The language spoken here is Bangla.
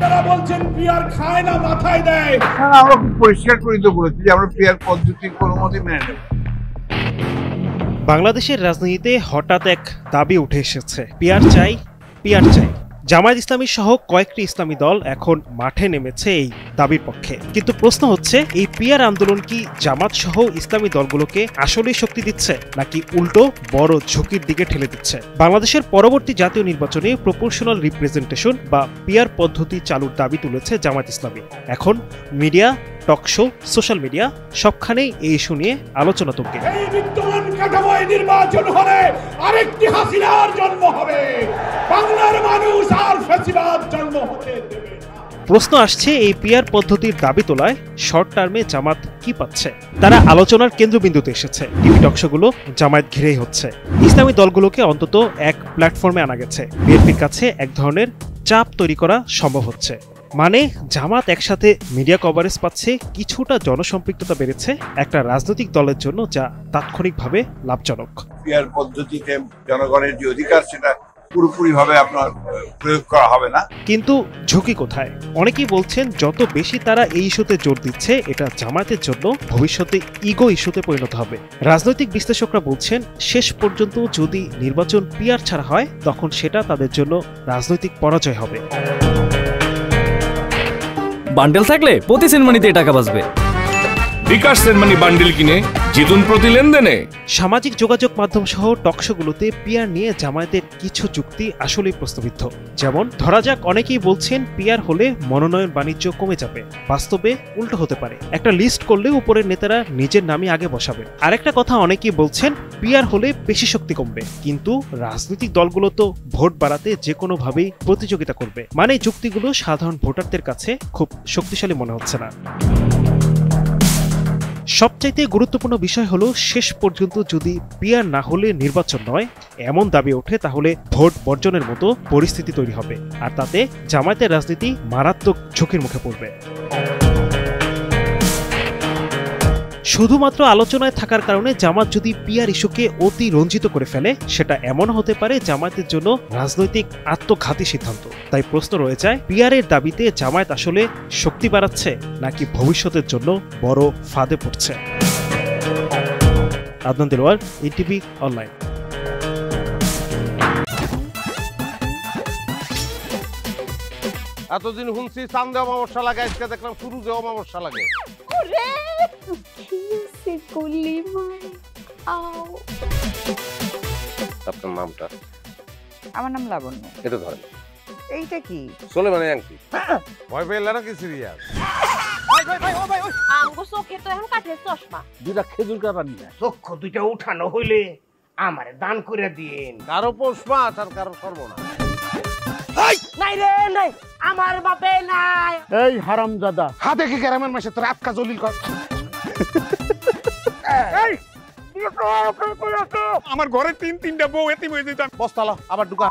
আপনারা বলছেন পিয়ার খায় না মাথায় দেয়। আমরা খুব পরিষ্কার করে তো বলেছি যে আমরা পিয়ার পদ্ধতি কোনো মতে মেনে নেব। বাংলাদেশের রাজনীতিতে হঠাৎ এক দাবি উঠে এসেছে, পিয়ার চাই, পিয়ার চাই। জামায়াত ইসলামী সহ কয়েকটি ইসলামী দল এখন মাঠে নেমেছে এই দাবির পক্ষে। কিন্তু প্রশ্ন হচ্ছে, এই পিয়ার আন্দোলন কি জামাত সহ ইসলামী দলগুলোকে আসলেই শক্তি দিচ্ছে, নাকি উল্টো বড় ঝুঁকির দিকে ঠেলে দিচ্ছে? বাংলাদেশের পরবর্তী জাতীয় নির্বাচনে প্রপোর্শনাল রিপ্রেজেন্টেশন বা পিয়ার পদ্ধতি চালুর দাবি তুলেছে জামায়াত ইসলামী। এখন media, talk show, social media সবখানেই এই ইস্যু নিয়ে আলোচনা তুঙ্গে। এই বিদ্যমান কাঠামোয় নির্বাচন হলে আরেকটি হাসিনার জন্ম হবে, বাংলার মানুষ আর ফ্যাসিবাদ জন্ম হতে দেবে না। প্রশ্ন আসছে, এই পিয়ার পদ্ধতির দাবি তোলায় শর্ট টার্মে জামাত কি পাচ্ছে? তারা আলোচনার কেন্দ্রবিন্দুতে এসেছে। টিভি টকশোগুলো জামায়াত ঘিরেই হচ্ছে। ইসলামী দলগুলোকে অন্তত এক প্ল্যাটফর্মে আনা গেছে। বিএনপির কাছে এক ধরনের চাপ তৈরি করা সম্ভব হচ্ছে। মানে জামাত একসাথে মিডিয়া কভারেজ পাচ্ছে, কিছুটা জনসম্পৃক্ততা বেড়েছে একটা রাজনৈতিক দলের জন্য, যা তাৎক্ষণিকভাবে লাভজনক। পিয়ার পদ্ধতিতে জনগণের যে অধিকার সেটা পুরোপুরিভাবে আপনার প্রয়োগ করা হবে না। কিন্তু ঝুঁকি কোথায়? অনেকেই বলছেন, যত বেশি তারা এই ইস্যুতে জোর দিচ্ছে, এটা জামায়াতের জন্য ভবিষ্যতে ইগো ইস্যুতে পরিণত হবে। রাজনৈতিক বিশ্লেষকরা বলছেন, শেষ পর্যন্ত যদি নির্বাচন পিয়ার ছাড়া হয়, তখন সেটা তাদের জন্য রাজনৈতিক পরাজয় হবে। বান্ডেল থাকলে প্রতি সেনমানিতে টাকা বাঁচবে। বিকাশ সেনমানি বান্ডেল কিনে জিতুন প্রতি লেনদেনে। সামাজিক যোগাযোগ মাধ্যম সহ টকশোগুলোতে পিয়ার নিয়ে জামায়াতের কিছু যুক্তি আসলেই প্রশ্নবিদ্ধ। যেমন ধরা যাক, অনেকেই বলছেন পিয়ার হলে মনোনয়ন বাণিজ্য কমে যাবে। বাস্তবে উল্টো হতে পারে। একটা লিস্ট করলে উপরের নেতারা নিজের নামই আগে বসাবেন। আরেকটা কথা, অনেকেই বলছেন পিয়ার হলে পেশি শক্তি কমবে, কিন্তু রাজনৈতিক দলগুলো তো ভোট বাড়াতে যে কোনোভাবেই প্রতিযোগিতা করবে। মানে যুক্তিগুলো সাধারণ ভোটারদের কাছে খুব শক্তিশালী মনে হচ্ছে না। সবচাইতে গুরুত্বপূর্ণ বিষয় হলো, শেষ পর্যন্ত যদি পিয়ার না হলে নির্বাচন নয় এমন দাবি ওঠে, তাহলে ভোট বর্জনের মতো পরিস্থিতি তৈরি হবে। আর তাতে জামায়াতের রাজনীতি মারাত্মক ঝুঁকির মুখে পড়বে। শুধুমাত্র আলোচনায় থাকার কারণে জামাত যদি পিয়ার ইস্যুকে অতি রঞ্জিত করে ফেলে, সেটা এমন হতে পারে জামায়াতের জন্য রাজনৈতিক আত্মঘাতী সিদ্ধান্ত। তাই প্রশ্ন রয়ে যায়, পিয়ারের দাবিতে জামায়াত আসলে শক্তি বাড়াচ্ছে, নাকি ভবিষ্যতের জন্য বড় ফাঁদে পড়ছে? Adnan Delwar, NTV online. এতদিন শুনছি চান্দে অমাবস্যা লাগে, আজকে দেখলাম সূর্যে অমাবস্যা লাগে। আপনার নামটা? আমার নাম লাবণ্য। এটা ধরেন। এইটা কি? চলে মানে আংটি। ভয় পেলে নাকি সিরিয়াস? দুটা খেজুর কাটা নিয়ে চক্ষু দুইটা উঠানো হইলে আমারে দান করে দিন। কারো পৌষ মাস আর কারো সর্বনাশ। নাই রে নাই, আমার বাপে নাই। এই হারামজাদা, হাতে কি গ্রামের মাসে তোর আটকা জলিল কর। আমার ঘরে তিনটা বউ এতিম হয়ে যেতাম। বস্তালা আবার ঢুকা।